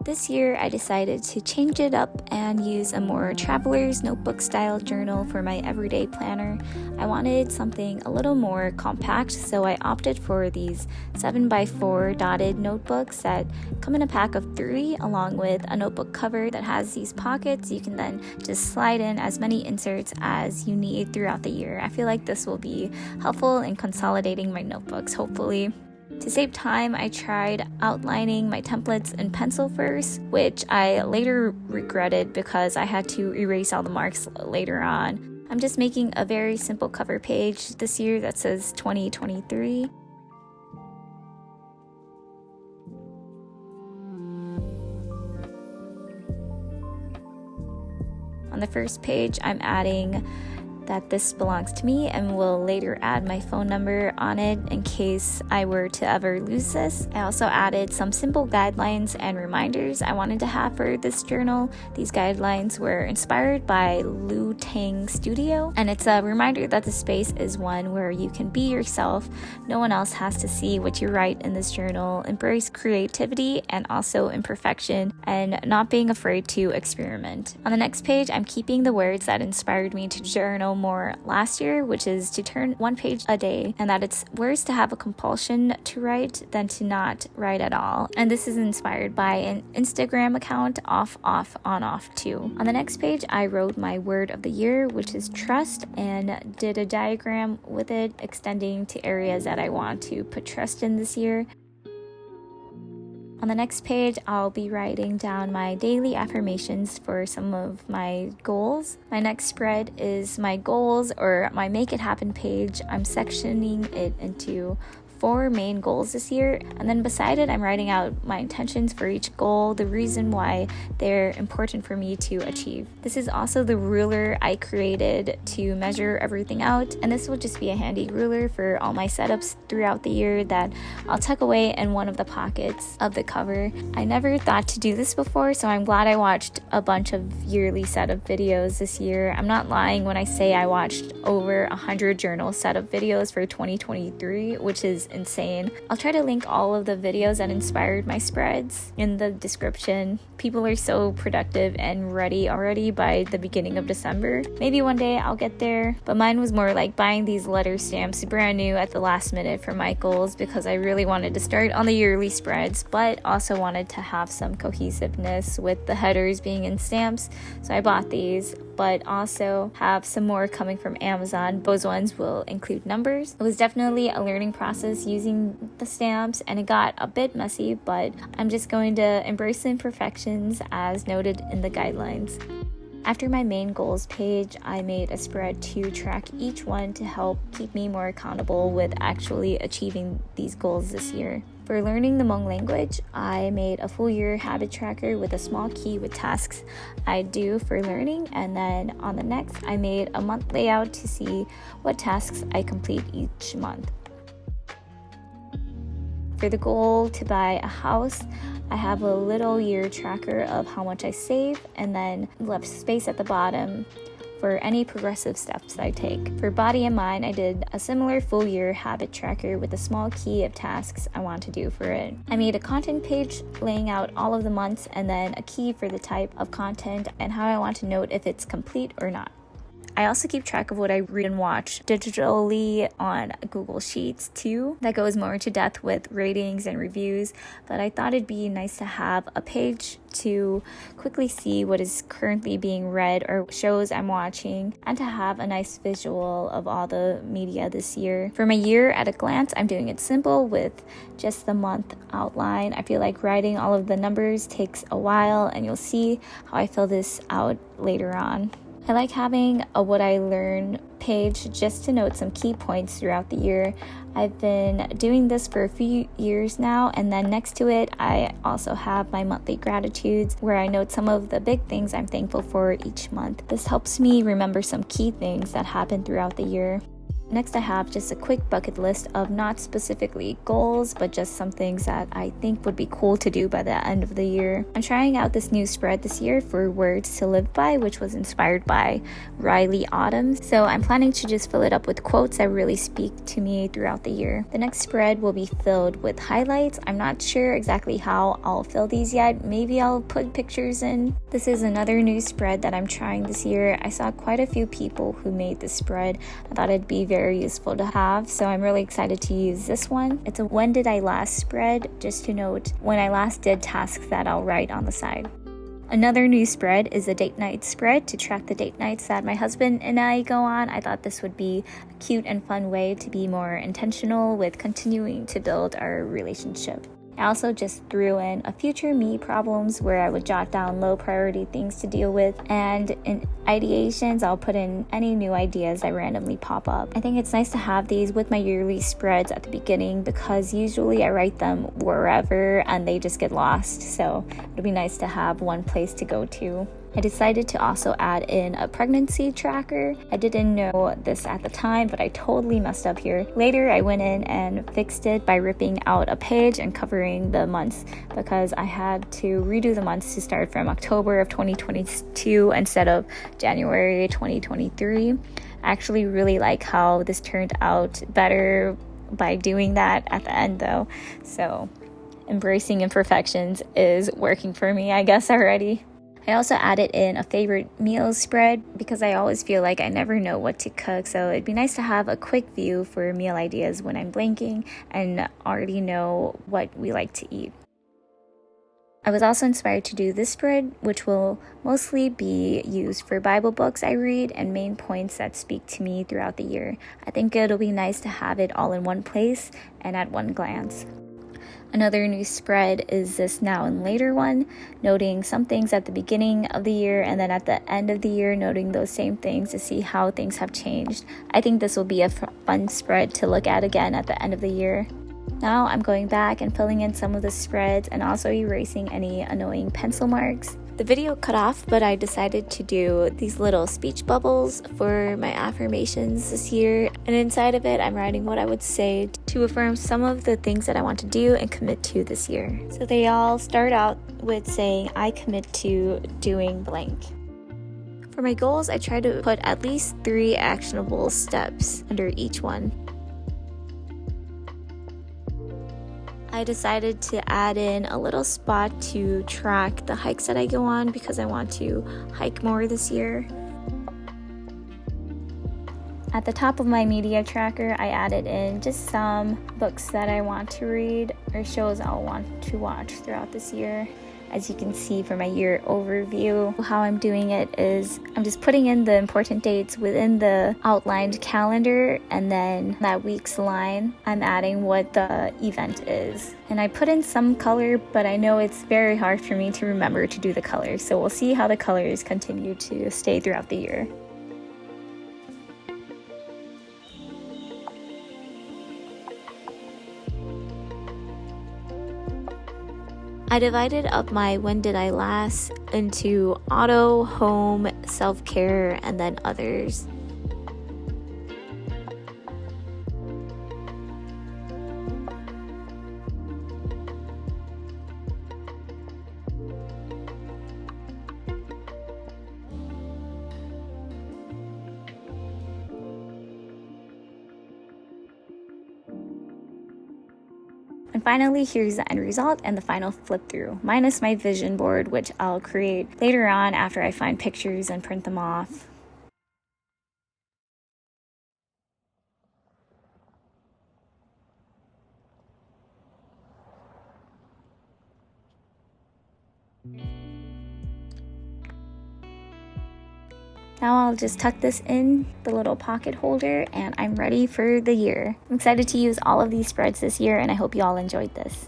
This year, I decided to change it up and use a more traveler's notebook style journal for my everyday planner. I wanted something a little more compact, so I opted for these 7x4 dotted notebooks that come in a pack of 3, along with a notebook cover that has these pockets. You can then just slide in as many inserts as you need throughout the year. I feel like this will be helpful in consolidating my notebooks, hopefully. To save time, I tried outlining my templates in pencil first, which I later regretted because I had to erase all the marks later on. I'm just making a very simple cover page this year that says 2023. On the first page, I'm adding that this belongs to me and will later add my phone number on it in case I were to ever lose this. I also added some simple guidelines and reminders I wanted to have for this journal. These guidelines were inspired by Lu Tang Studio, and it's a reminder that the space is one where you can be yourself. No one else has to see what you write in this journal. Embrace creativity and also imperfection, and not being afraid to experiment. On the next page, I'm keeping the words that inspired me to journal more last year, which is to turn 1 page a day, and that it's worse to have a compulsion to write than to not write at all. And this is inspired by an Instagram account, off, on, off too. On the next page, I wrote my word of the year, which is trust, and did a diagram with it extending to areas that I want to put trust in this year. On the next page, I'll be writing down my daily affirmations for some of my goals. My next spread is my goals, or my make it happen page. I'm sectioning it into 4 main goals this year, and then beside it, I'm writing out my intentions for each goal, the reason why they're important for me to achieve. This is also the ruler I created to measure everything out, and this will just be a handy ruler for all my setups throughout the year that I'll tuck away in one of the pockets of the cover. I never thought to do this before, so I'm glad I watched a bunch of yearly setup videos this year. I'm not lying when I say I watched over 100 journal setup videos for 2023, which is insane. I'll try to link all of the videos that inspired my spreads in the description. People are so productive and ready already by the beginning of December. Maybe one day I'll get there, but mine was more like buying these letter stamps brand new at the last minute for my goals because I really wanted to start on the yearly spreads, but also wanted to have some cohesiveness with the headers being in stamps. So I bought these, but also have some more coming from Amazon. Those ones will include numbers. It was definitely a learning process using the stamps, and it got a bit messy, but I'm just going to embrace the imperfections as noted in the guidelines. After my main goals page, I made a spread to track each one to help keep me more accountable with actually achieving these goals this year. For learning the Hmong language, I made a full year habit tracker with a small key with tasks I do for learning, and then on the next, I made a month layout to see what tasks I complete each month. For the goal to buy a house, I have a little year tracker of how much I save, and then left space at the bottom for any progressive steps I take. For body and mind, I did a similar full year habit tracker with a small key of tasks I want to do for it. I made a content page laying out all of the months, and then a key for the type of content and how I want to note if it's complete or not. I also keep track of what I read and watch digitally on Google Sheets too. That goes more into depth with ratings and reviews, but I thought it'd be nice to have a page to quickly see what is currently being read or shows I'm watching, and to have a nice visual of all the media this year. For my year at a glance, I'm doing it simple with just the month outline. I feel like writing all of the numbers takes a while, and you'll see how I fill this out later on. I like having a what I learn page just to note some key points throughout the year. I've been doing this for a few years now, and then next to it, I also have my monthly gratitudes where I note some of the big things I'm thankful for each month. This helps me remember some key things that happened throughout the year. Next, I have just a quick bucket list of not specifically goals, but just some things that I think would be cool to do by the end of the year. I'm trying out this new spread this year for Words to Live By, which was inspired by Riley Autumn. So I'm planning to just fill it up with quotes that really speak to me throughout the year. The next spread will be filled with highlights. I'm not sure exactly how I'll fill these yet. Maybe I'll put pictures in. This is another new spread that I'm trying this year. I saw quite a few people who made this spread. I thought it'd be very useful to have, so I'm really excited to use this one. It's a when did I last spread, just to note when I last did tasks that I'll write on the side. Another new spread is a date night spread to track the date nights that my husband and I go on. I thought this would be a cute and fun way to be more intentional with continuing to build our relationship. I also just threw in a future me problems where I would jot down low priority things to deal with, and in ideations I'll put in any new ideas that randomly pop up. I think it's nice to have these with my yearly spreads at the beginning because usually I write them wherever and they just get lost, so it'll be nice to have one place to go to. I decided to also add in a pregnancy tracker. I didn't know this at the time, but I totally messed up here. Later, I went in and fixed it by ripping out a page and covering the months because I had to redo the months to start from October of 2022 instead of January 2023. I actually really like how this turned out better by doing that at the end though. So embracing imperfections is working for me, I guess, already. I also added in a favorite meals spread because I always feel like I never know what to cook, so it'd be nice to have a quick view for meal ideas when I'm blanking and already know what we like to eat. I was also inspired to do this spread, which will mostly be used for Bible books I read and main points that speak to me throughout the year. I think it'll be nice to have it all in one place and at one glance. Another new spread is this now and later one, noting some things at the beginning of the year and then at the end of the year noting those same things to see how things have changed. I think this will be a fun spread to look at again at the end of the year. Now I'm going back and filling in some of the spreads and also erasing any annoying pencil marks. The video cut off, but I decided to do these little speech bubbles for my affirmations this year. And inside of it, I'm writing what I would say to affirm some of the things that I want to do and commit to this year. So they all start out with saying, I commit to doing blank. For my goals, I try to put at least 3 actionable steps under each one. I decided to add in a little spot to track the hikes that I go on because I want to hike more this year. At the top of my media tracker, I added in just some books that I want to read or shows I'll want to watch throughout this year. As you can see from my year overview, how I'm doing it is I'm just putting in the important dates within the outlined calendar, and then that week's line, I'm adding what the event is. And I put in some color, but I know it's very hard for me to remember to do the colors, so we'll see how the colors continue to stay throughout the year. I divided up my when did I last into auto, home, self-care, and then others. And finally, here's the end result and the final flip through, minus my vision board, which I'll create later on after I find pictures and print them off. Now I'll just tuck this in the little pocket holder and I'm ready for the year. I'm excited to use all of these spreads this year and I hope you all enjoyed this.